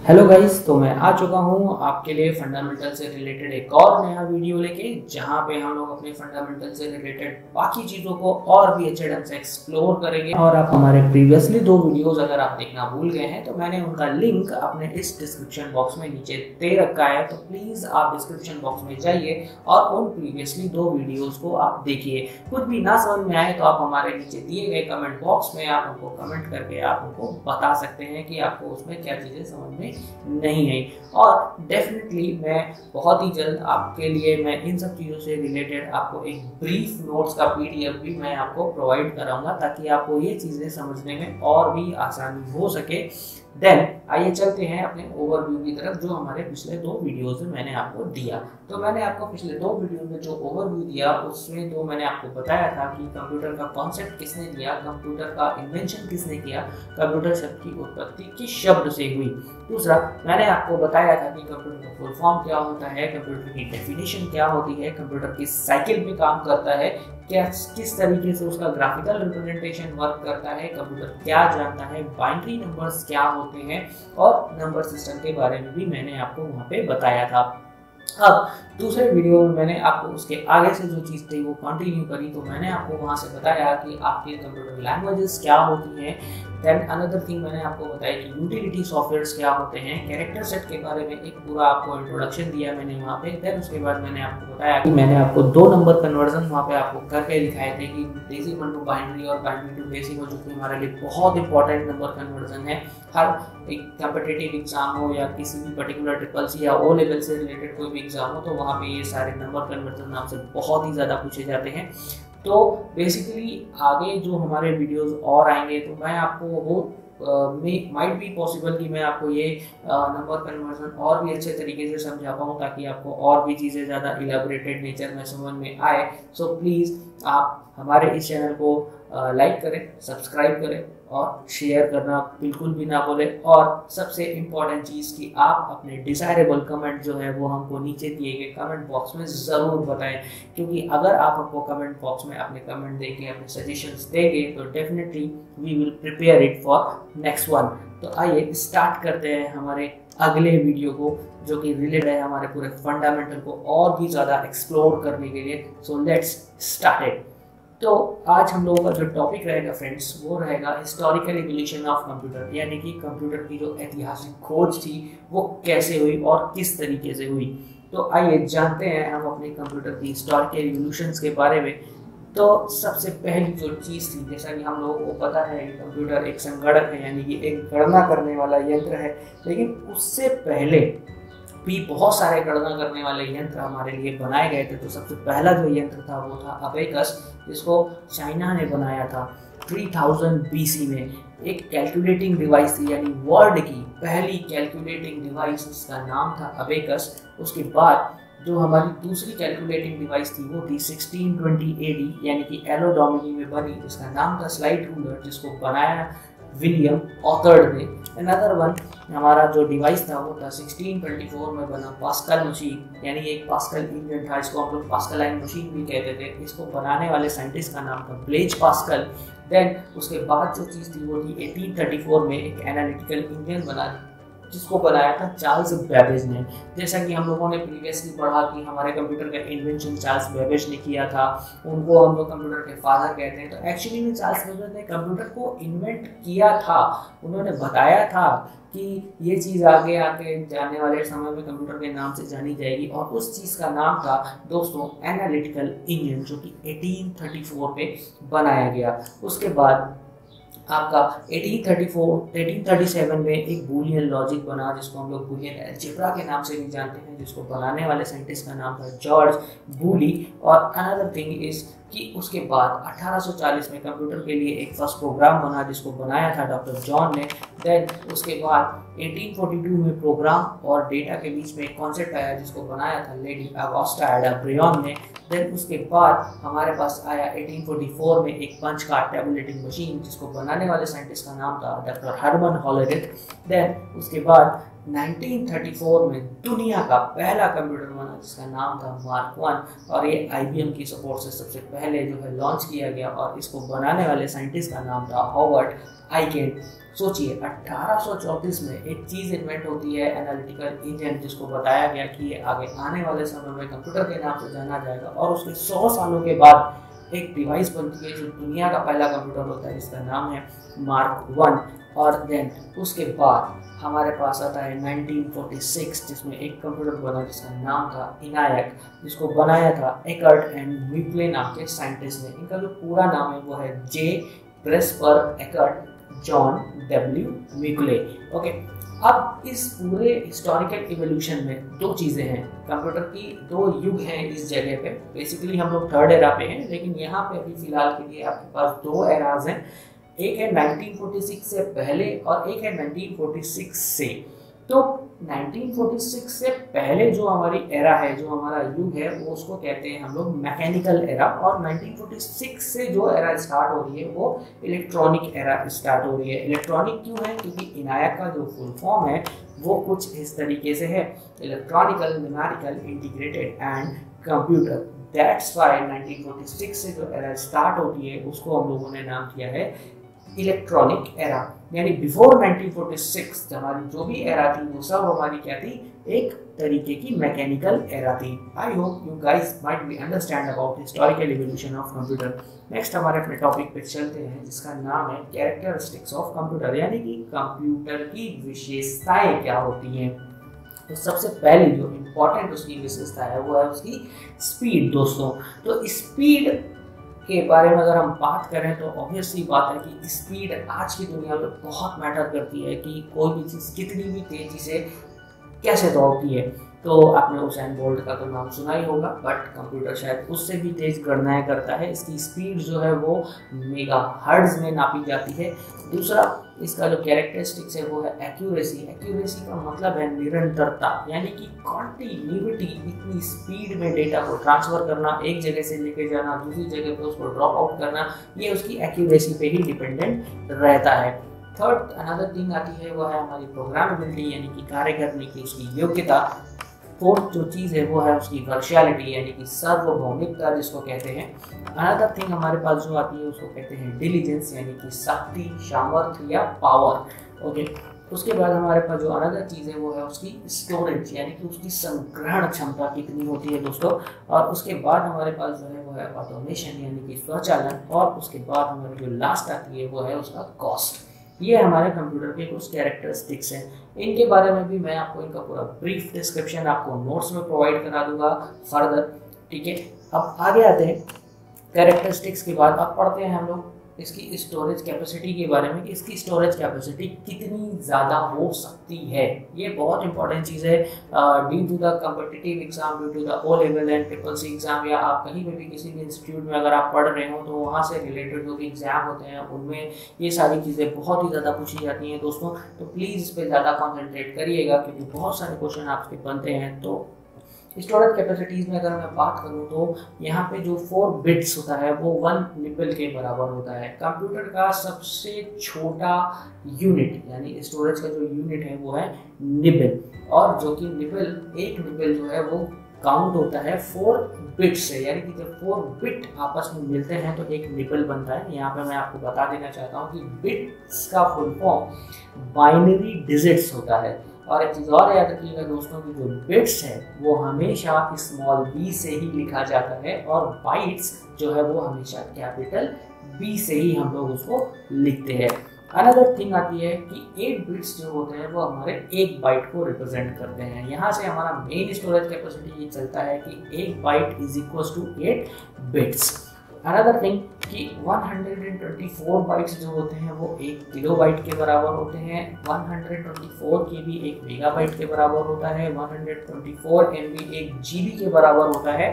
Hello guys, तो मैं आ चुका हूँ आपके लिए फंडामेंटल से रिलेटेड एक और नया वीडियो लेके, जहाँ पे हम लोग अपने फंडामेंटल से रिलेटेड बाकी चीज़ों को और भी अच्छे ढंग से एक्सप्लोर करेंगे। और आप हमारे प्रीवियसली 2 वीडियोस अगर आप देखना भूल गए हैं तो मैंने उनका लिंक अपने इस डिस्क्रिप्शन बॉक्स में नीचे दे रखा है, तो प्लीज़ आप डिस्क्रिप्शन बॉक्स में जाइए और उन प्रीवियसली 2 वीडियोज़ को आप देखिए। कुछ भी ना समझ में आए तो आप हमारे नीचे दिए गए कमेंट बॉक्स में आप हमको कमेंट करके आप हमको बता सकते हैं कि आपको उसमें क्या चीज़ें समझ में नहीं आई। और डेफिनेटली मैं बहुत ही जल्द आपके लिए मैं इन सब चीज़ों से रिलेटेड आपको एक ब्रीफ नोट्स का पीडीएफ भी मैं आपको प्रोवाइड कराऊंगा, ताकि आपको ये चीज़ें समझने में और भी आसानी हो सके। देन आइए चलते हैं अपने ओवरव्यू की तरफ, जो हमारे पिछले 2 वीडियोस में मैंने आपको दिया। तो मैंने आपको पिछले 2 वीडियो में जो ओवरव्यू दिया उसमें तो मैंने आपको बताया था कि कंप्यूटर का कॉन्सेप्ट किसने दिया, कंप्यूटर का इन्वेंशन किसने किया, कंप्यूटर शब्द की उत्पत्ति किस शब्द से हुई। दूसरा, मैंने आपको बताया था कि कंप्यूटर का फुल फॉर्म क्या होता है, कंप्यूटर की डेफिनेशन क्या होती है, कंप्यूटर किस साइकिल में काम करता है, क्या किस तरीके से उसका ग्राफिकल रिप्रेजेंटेशन वर्क करता है, कंप्यूटर क्या जानता है, बाइनरी नंबर्स क्या होते हैं, और नंबर सिस्टम के बारे में भी मैंने आपको वहाँ पे बताया था। अब दूसरे वीडियो में मैंने आपको उसके आगे से जो चीज़ थी वो कंटिन्यू करी, तो मैंने आपको वहाँ से बताया कि आपके कंप्यूटर लैंग्वेजेस क्या होती हैं। देन अनदर थिंग मैंने आपको बताया कि यूटिलिटी सॉफ्टवेयर्स क्या होते हैं, कैरेक्टर सेट के बारे में एक पूरा आपको इंट्रोडक्शन दिया मैंने वहाँ पे। देन उसके बाद मैंने आपको बताया कि मैंने आपको 2 नंबर कन्वर्जन वहाँ पे आपको करके दिखाए थे कि डेसिमल टू बाइनरी और बाइनरी टू डेसिमल, जो कि हमारे लिए बहुत इंपॉर्टेंट नंबर कन्वर्जन है। हर एक कॉम्पिटिटिव एग्जाम हो या किसी भी पर्टिकुलर ट्रिपल सी या ओ लेवल से रिलेटेड कोई भी एग्जाम हो, तो वहाँ पे ये सारे नंबर कन्वर्जन आपसे बहुत ही ज़्यादा पूछे जाते हैं। तो बेसिकली आगे जो हमारे वीडियोस और आएंगे तो मैं आपको वो माइट बी पॉसिबल कि मैं आपको ये नंबर कन्वर्जन और भी अच्छे तरीके से समझा पाऊँ, ताकि आपको और भी चीज़ें ज़्यादा इलेबोरेटेड नेचर में समझ में आए। सो प्लीज़ आप हमारे इस चैनल को लाइक करें, सब्सक्राइब करें और शेयर करना बिल्कुल भी ना भूलें। और सबसे इम्पॉर्टेंट चीज़ कि आप अपने डिज़ायरेबल कमेंट जो है वो हमको नीचे दिए गए कमेंट बॉक्स में ज़रूर बताएं, क्योंकि अगर आप हमको कमेंट बॉक्स में अपने कमेंट देंगे, अपने सजेशंस देंगे, तो definitely we will prepare it for next one. तो आइए स्टार्ट करते हैं हमारे अगले वीडियो को, जो कि रिलेटेड है हमारे पूरे फंडामेंटल को और भी ज़्यादा एक्सप्लोर करने के लिए। So let's start it. तो आज हम लोगों का जो टॉपिक रहेगा फ्रेंड्स, वो रहेगा हिस्टोरिकल इवोल्यूशन ऑफ कंप्यूटर, यानी कि कंप्यूटर की जो ऐतिहासिक खोज थी वो कैसे हुई और किस तरीके से हुई। तो आइए जानते हैं हम अपने कंप्यूटर की हिस्टोरिकल इवोल्यूशंस के बारे में। तो सबसे पहली जो चीज़ थी, जैसा कि हम लोगों को पता है कि कंप्यूटर एक संगणक है, यानी कि एक गणना करने वाला यंत्र है। लेकिन उससे पहले भी बहुत सारे गणना करने वाले यंत्र हमारे लिए बनाए गए थे। तो सबसे पहला जो यंत्र था वो था अबेकस, जिसको चाइना ने बनाया था 3000 BC में। एक कैलकुलेटिंग डिवाइस थी, यानी वर्ल्ड की पहली कैलकुलेटिंग डिवाइस, जिसका नाम था अबेकस। उसके बाद जो हमारी दूसरी कैलकुलेटिंग डिवाइस थी वो थी 1620 AD, यानी कि एलो डोमिनी में बनी, जिसका नाम था स्लाइड रूलर, जिसको बनाया विलियम ऑथर्ड ने। अनदर वन हमारा जो डिवाइस था वो था 1624 में बना पास्कल मशीन, यानी एक पास्कल इंजन था, इसको हम लोग पास्कलाइन मशीन भी कहते थे। इसको बनाने वाले साइंटिस्ट का नाम था ब्लेज पास्कल। देन उसके बाद जो चीज़ थी वो थी 1834 में एक एनालिटिकल इंजन बना, जिसको बनाया था चार्ल्स बेबेज ने। जैसा कि हम लोगों ने प्रीवियसली पढ़ा कि हमारे कंप्यूटर का इन्वेंशन चार्ल्स बेबेज ने किया था, उनको हम लोग कंप्यूटर के फादर कहते हैं। तो एक्चुअली में चार्ल्स बेबेज ने कंप्यूटर को इन्वेंट किया था। उन्होंने बताया था कि ये चीज़ आगे आके जाने वाले समय में कंप्यूटर के नाम से जानी जाएगी, और उस चीज़ का नाम था दोस्तों एनालिटिकल इंजन, जो कि 1834 पे बनाया गया। उसके बाद आपका 1837 में एक बूलियन लॉजिक बना, जिसको हम लोग बूलियन अलजेब्रा के नाम से भी जानते हैं, जिसको बनाने वाले साइंटिस्ट का नाम था जॉर्ज बूली। और अनदर थिंग इज कि उसके बाद 1840 में कंप्यूटर के लिए एक फर्स्ट प्रोग्राम बना, जिसको बनाया था डॉक्टर जॉन ने। देन उसके बाद 1842 में प्रोग्राम और डेटा के बीच में एक कॉन्सेप्ट आया, जिसको बनाया था लेडी अगोस्टा एडा ब्रियन ने। देन उसके बाद हमारे पास आया 1844 में एक पंच कार्ड टैबुलेटिंग मशीन, जिसको बनाने वाले साइंटिस्ट का नाम था डॉक्टर हर्मन हॉलरिथ। देन उसके बाद 1934 में दुनिया का पहला कंप्यूटर बना, जिसका नाम था मार्क 1 और ये IBM की सपोर्ट से सबसे पहले जो है लॉन्च किया गया और इसको बनाने वाले साइंटिस्ट का नाम था हॉवर्ड आइकेन। सोचिए 1834 में एक चीज़ इन्वेंट होती है एनालिटिकल इंजन, जिसको बताया गया कि ये आगे आने वाले समय में कंप्यूटर के नाम से जाना जाएगा और उसके 100 सालों के बाद एक डिवाइस बनती है जो दुनिया का पहला कंप्यूटर होता है जिसका नाम है मार्क 1। और देन उसके बाद हमारे पास आता है 1946 जिसमें एक कंप्यूटर बना जिसका नाम था इनायक, जिसको बनाया था एकर्ट एंड म्यूक्ले नाम के साइंटिस्ट ने। इनका जो पूरा नाम है वो है J Presper Eckert John W Mauchly. Okay, अब इस पूरे हिस्टोरिकल इवोल्यूशन में दो चीज़ें हैं, कंप्यूटर की दो युग हैं इस जगह पे। बेसिकली हम लोग थर्ड एरा पे हैं, लेकिन यहाँ पे अभी फिलहाल के लिए आपके पास दो एराज हैं, एक है 1946 से पहले और एक है 1946 से। तो 1946 से पहले जो हमारी एरा है, जो हमारा युग है, वो उसको कहते हैं हम लोग मैकेनिकल एरा। और 1946 से जो एरा स्टार्ट हो रही है वो इलेक्ट्रॉनिक एरा स्टार्ट हो रही है। इलेक्ट्रॉनिक क्यों है? क्योंकि इनायक का जो फुल फॉर्म है वो कुछ इस तरीके से है, electronical numerical integrated and computer. That's why 1946 से जो एरा स्टार्ट होती है उसको हम लोगों ने नाम किया है इलेक्ट्रॉनिक एरा। यानी बिफोर 1946 हमारी जो भी एरा थी वो सब हमारी क्या थी, एक तरीके की मैकेनिकल एरा थी। I hope you guys might be understand about historical evolution of computer. Next हमारे अपने टॉपिक पे चलते हैं जिसका नाम है कैरेक्टरिस्टिक्स ऑफ कंप्यूटर, यानी कि कंप्यूटर की विशेषताएं क्या होती हैं। तो सबसे पहले जो इम्पोर्टेंट उसकी विशेषता है वो है उसकी स्पीड दोस्तों। तो स्पीड के बारे में अगर हम बात करें तो ऑब्वियसली बात है कि स्पीड आज की दुनिया में बहुत मैटर करती है कि कोई भी चीज़ कितनी भी तेज़ी से कैसे दौड़ती है। तो आपने उसेन बोल्ट का तो नाम सुना ही होगा, बट कंप्यूटर शायद उससे भी तेज़ गणनाएं करता है। इसकी स्पीड जो है वो मेगाहर्ट्ज़ में नापी जाती है। दूसरा इसका जो कैरेक्टरिस्टिक्स है वो है एक्यूरेसी। एक्यूरेसी का मतलब है निरंतरता, यानी कि कॉन्टिन्यूटी। इतनी स्पीड में डेटा को ट्रांसफर करना, एक जगह से लेके जाना दूसरी जगह पे उसको ड्रॉप आउट करना, ये उसकी एक्यूरेसी पे ही डिपेंडेंट रहता है। थर्ड अनदर थिंग आती है वो है हमारी प्रोग्रामेबिलिटी, यानी कि कार्य करने की उसकी योग्यता। फोर्थ जो चीज़ है वो है उसकी वर्शियलिटी, यानी कि सार्वभौमिकता जिसको कहते हैं। अनदर थिंग हमारे पास जो आती है उसको कहते हैं डिलीजेंस, यानी कि शक्ति, सामर्थ्य या पावर। ओके, उसके बाद हमारे पास जो अनदर चीज़ है वो है उसकी स्टोरेज, यानी कि उसकी संग्रहण क्षमता कितनी होती है दोस्तों। और उसके बाद हमारे पास जो है वो है ऑटोमेशन, यानी कि स्वचालन। और उसके बाद हमारी जो लास्ट आती है वो है उसका कॉस्ट। ये हमारे कंप्यूटर के कुछ कैरेक्टरिस्टिक्स हैं। इनके बारे में भी मैं आपको इनका पूरा ब्रीफ डिस्क्रिप्शन आपको नोट्स में प्रोवाइड करा दूंगा फर्दर, ठीक है। अब आगे आते हैं कैरेक्टरिस्टिक्स के बाद। अब पढ़ते हैं हम लोग इसकी स्टोरेज कैपेसिटी के बारे में कि इसकी स्टोरेज कैपेसिटी कितनी ज़्यादा हो सकती है। ये बहुत इंपॉर्टेंट चीज़ है due to the competitive exam, due to the O level and triple C exam, या आप कहीं पर भी किसी भी इंस्टीट्यूट में अगर आप पढ़ रहे हो तो वहाँ से रिलेटेड जो भी एग्जाम होते हैं उनमें ये सारी चीज़ें बहुत ही ज़्यादा पूछी जाती हैं दोस्तों। तो प्लीज़ इस पर ज़्यादा कॉन्सेंट्रेट करिएगा क्योंकि बहुत सारे क्वेश्चन आपके बनते हैं। तो स्टोरेज कैपेसिटीज़ में अगर मैं बात करूं तो यहाँ पे जो 4 बिट्स होता है वो 1 निबल के बराबर होता है। कंप्यूटर का सबसे छोटा यूनिट यानी स्टोरेज का जो यूनिट है वो है निबल, और जो कि एक निबल जो है वो काउंट होता है 4 बिट से, यानी कि जब 4 बिट आपस में मिलते हैं तो एक निबल बनता है। यहाँ पे मैं आपको बता देना चाहता हूँ कि बिट्स का फुल फॉर्म बाइनरी डिजिट्स होता है। और एक चीज़ और याद रखिएगा दोस्तों कि जो बिट्स है वो हमेशा स्मॉल b से ही लिखा जाता है और बाइट्स जो है वो हमेशा कैपिटल B से ही हम लोग उसको लिखते हैं। अनदर थिंग आती है कि 8 बिट्स जो होते हैं वो हमारे 1 बाइट को रिप्रेजेंट करते हैं। यहाँ से हमारा मेन स्टोरेज कैपेसिटी ये चलता है कि 1 byte is equal to 8 bits. Another thing कि 124 बाइट्स जो होते हैं वो 1 किलोबाइट के बराबर होते हैं। 124 KB 1 मेगाबाइट के बराबर होता है। 124 MB 1 GB के बराबर होता है।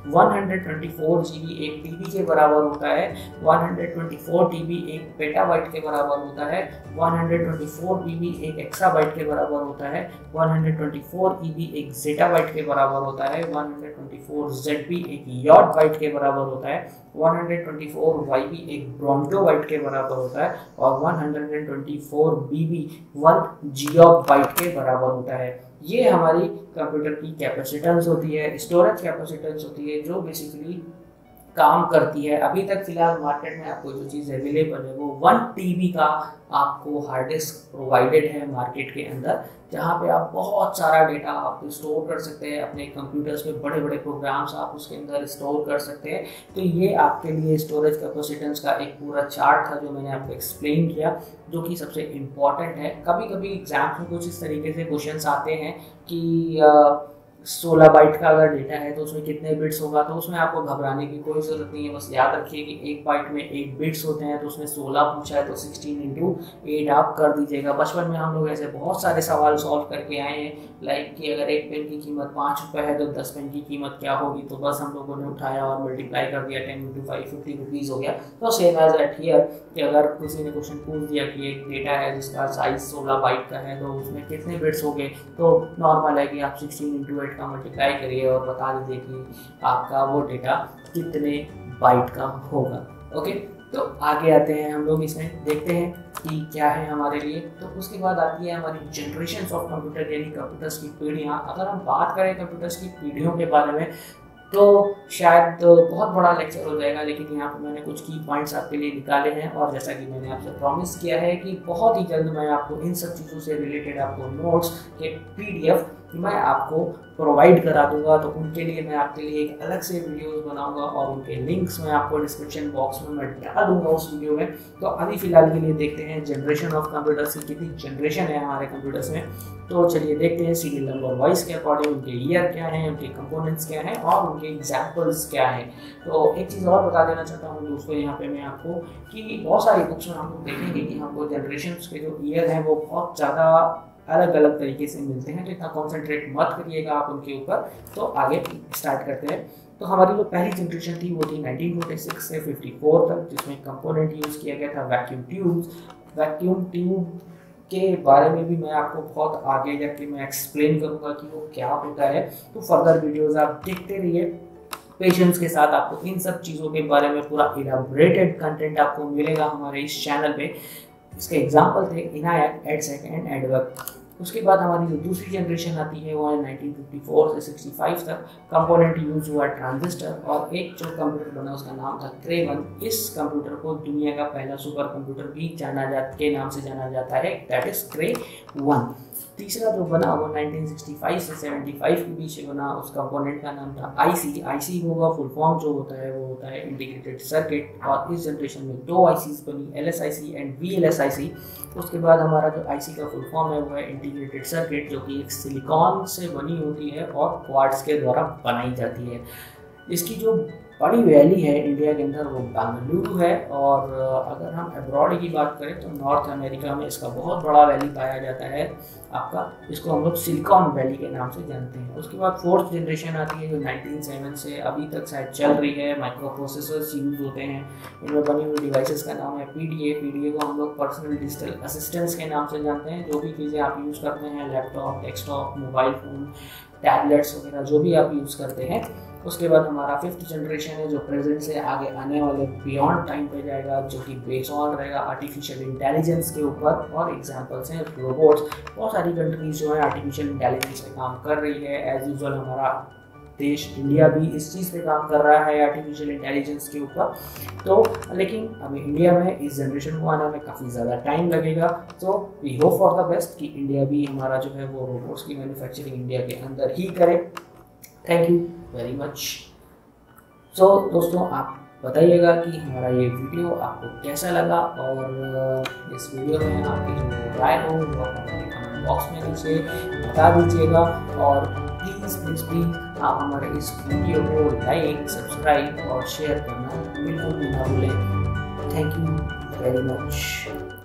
124 GB 1 TB के बराबर होता है। 124 TB 1 पेटाबाइट के बराबर होता है। 124 BB 1 एक्साबाइट के बराबर होता है। 124 EB 1 ज़ेटाबाइट के बराबर होता है। 124 ZB 1 यॉट बाइट के बराबर होता है। 124 YB 1 ब्रोंटोबाइट के बराबर होता है और 124 BB 1 जियोबाइट के बराबर होता है। ये हमारी कंप्यूटर की कैपेसिटेंस होती है, स्टोरेज कैपेसिटेंस होती है, जो बेसिकली काम करती है। अभी तक फिलहाल मार्केट में आपको जो चीज़ अवेलेबल है वो 1 TB का आपको हार्ड डिस्क प्रोवाइडेड है मार्केट के अंदर, जहाँ पे आप बहुत सारा डेटा आप स्टोर कर सकते हैं। अपने कंप्यूटर्स पे बड़े बड़े प्रोग्राम्स आप उसके अंदर स्टोर कर सकते हैं। तो ये आपके लिए स्टोरेज कैपेसिटेंस का एक पूरा चार्ट था जो मैंने आपको एक्सप्लेन किया, जो कि सबसे इम्पॉर्टेंट है। कभी कभी एग्जाम में कुछ इस तरीके से क्वेश्चंस आते हैं कि 16 बाइट का अगर डेटा है तो उसमें कितने बिट्स होगा, तो उसमें आपको घबराने की कोई ज़रूरत नहीं है। बस याद रखिए कि 1 बाइट में 8 बिट्स होते हैं, तो उसमें 16 पूछा है तो 16 × 8 आप कर दीजिएगा। बचपन में हम लोग ऐसे बहुत सारे सवाल सॉल्व करके आए हैं, लाइक कि अगर एक पेन की कीमत 5 रुपये है तो 10 पेन की कीमत क्या होगी, तो बस हम लोगों ने उठाया और मल्टीप्लाई कर दिया, 10 × 5 50 रुपीज़ हो गया। तो सेम एज एट हियर कि अगर किसी ने क्वेश्चन पूछ दिया कि एक डेटा है जिसका साइज 16 बाइट का है तो उसमें कितने बिट्स हो गए, तो नॉर्मल है कि आप 16 × 8 का मल्टीप्लाई करिए और बता दीजिए कि आपका वो डेटा कितने बाइट का होगा। ओके, तो आगे आते हैं हम लोग, इसमें देखते हैं कि क्या है हमारे लिए। तो उसके बाद आती है हमारी जनरेशन्स ऑफ कंप्यूटर, यानी कंप्यूटर्स की पीढ़ियाँ। अगर हम बात करें कंप्यूटर्स की पीढ़ियों के बारे में तो शायद बहुत बड़ा लेक्चर हो जाएगा, लेकिन यहाँ पर मैंने कुछ की पॉइंट्स आपके लिए निकाले हैं। और जैसा कि मैंने आपसे प्रॉमिस किया है कि बहुत ही जल्द मैं आपको इन सब चीज़ों से रिलेटेड आपको नोट्स के PDF मैं आपको प्रोवाइड करा दूंगा। तो उनके लिए मैं आपके लिए एक अलग से वीडियोस बनाऊंगा और उनके लिंक्स मैं आपको डिस्क्रिप्शन बॉक्स में मैं डाल दूंगा उस वीडियो में। तो अभी फिलहाल के लिए देखते हैं जनरेशन ऑफ कंप्यूटर्स की कितनी जनरेशन है हमारे कंप्यूटर्स में। तो चलिए देखते हैं सीरियल नंबर वाइज के अकॉर्डिंग उनके ईयर क्या हैं, उनके कंपोनेंट्स क्या हैं और उनके एग्जाम्पल्स क्या हैं। तो एक चीज़ और बता देना चाहता हूँ दोस्तों यहाँ पे मैं आपको कि बहुत सारी बुक्स में हम लोग देखेंगे कि हमको जनरेशन के जो ईयर हैं वो बहुत ज़्यादा अलग अलग तरीके से मिलते हैं, तो इतना कॉन्सेंट्रेट मत करिएगा आप उनके ऊपर। तो आगे स्टार्ट करते हैं। तो हमारी जो पहली जनरेशन थी वो थी 1946 से 54 तक, जिसमें कंपोनेंट यूज़ किया गया था वैक्यूम ट्यूब्स। वैक्यूम ट्यूब के बारे में भी मैं आपको बहुत आगे जाके मैं एक्सप्लेन करूँगा कि वो क्या होता है। तो फर्दर वीडियोज़ आप देखते रहिए पेशेंस के साथ। आपको इन सब चीज़ों के बारे में पूरा इलाबोरेटेड कंटेंट आपको मिलेगा हमारे इस चैनल पे। इसके एग्जाम्पल थे इनायत, एडसेक एंड एडवर्क। उसके बाद हमारी जो दूसरी जनरेशन आती है वो है 1954 से 65 तक। कंपोनेंट यूज हुआ ट्रांजिस्टर, और एक जो कंप्यूटर बना उसका नाम था क्रे 1। इस कंप्यूटर को दुनिया का पहला सुपर कंप्यूटर भी के नाम से जाना जाता है, दैट इज क्रे 1। तीसरा जो बना वो 1965 से 75 के बीच बना, उस कंपोनेंट का नाम था आईसी। आईसी होगा फुल फॉर्म जो होता है वो होता है इंटीग्रेटेड सर्किट। और इस जनरेशन में 2 आईसीज बनी, LSIC एंड VLSIC। उसके बाद हमारा जो आईसी का फुल फॉर्म है वो है इंटीग्रेटेड सर्किट, जो कि एक सिलिकॉन से बनी होती है और क्वार्ट्ज के द्वारा बनाई जाती है। इसकी जो बड़ी वैली है इंडिया के अंदर वो बेंगलुरु है, और अगर हम अब्रॉड की बात करें तो नॉर्थ अमेरिका में इसका बहुत बड़ा वैली पाया जाता है आपका, इसको हम लोग सिलिकॉन वैली के नाम से जानते हैं। उसके बाद फोर्थ जनरेशन आती है जो 1997 से अभी तक शायद चल रही है। माइक्रो प्रोसेसर्स यूज़ होते हैं, इनमें बनी हुई डिवाइसेस का नाम है PDA को हम लोग पर्सनल डिजिटल असिस्टेंट्स के नाम से जानते हैं। जो भी चीज़ें आप यूज़ करते हैं, laptop, desktop, mobile phone, tablets वगैरह जो भी आप यूज़ करते हैं। उसके बाद हमारा 5th जनरेशन है जो प्रेजेंट से आगे आने वाले बियॉन्ड टाइम पे जाएगा, जो कि बेस ऑन रहेगा आर्टिफिशियल इंटेलिजेंस के ऊपर। और एग्जांपल्स हैं रोबोट्स। बहुत सारी कंट्रीज जो है आर्टिफिशियल इंटेलिजेंस पे काम कर रही है। एज यूजुअल हमारा देश इंडिया भी इस चीज़ पे काम कर रहा है आर्टिफिशियल इंटेलिजेंस के ऊपर। तो लेकिन अभी इंडिया में इस जनरेशन को आने में काफ़ी ज़्यादा टाइम लगेगा। तो we hope for the best कि इंडिया भी हमारा जो है वो रोबोट्स की मैन्युफैक्चरिंग इंडिया के अंदर ही करे। Thank you very much. So दोस्तों, आप बताइएगा कि हमारा ये वीडियो आपको कैसा लगा, और इस वीडियो में आपकी जो राय हो वो हमारे कमेंट बॉक्स में नीचे बता दीजिएगा। और प्लीज़ आप हमारे इस वीडियो को लाइक, सब्सक्राइब और शेयर करना बिल्कुल भी ना भूलें। Thank you very much.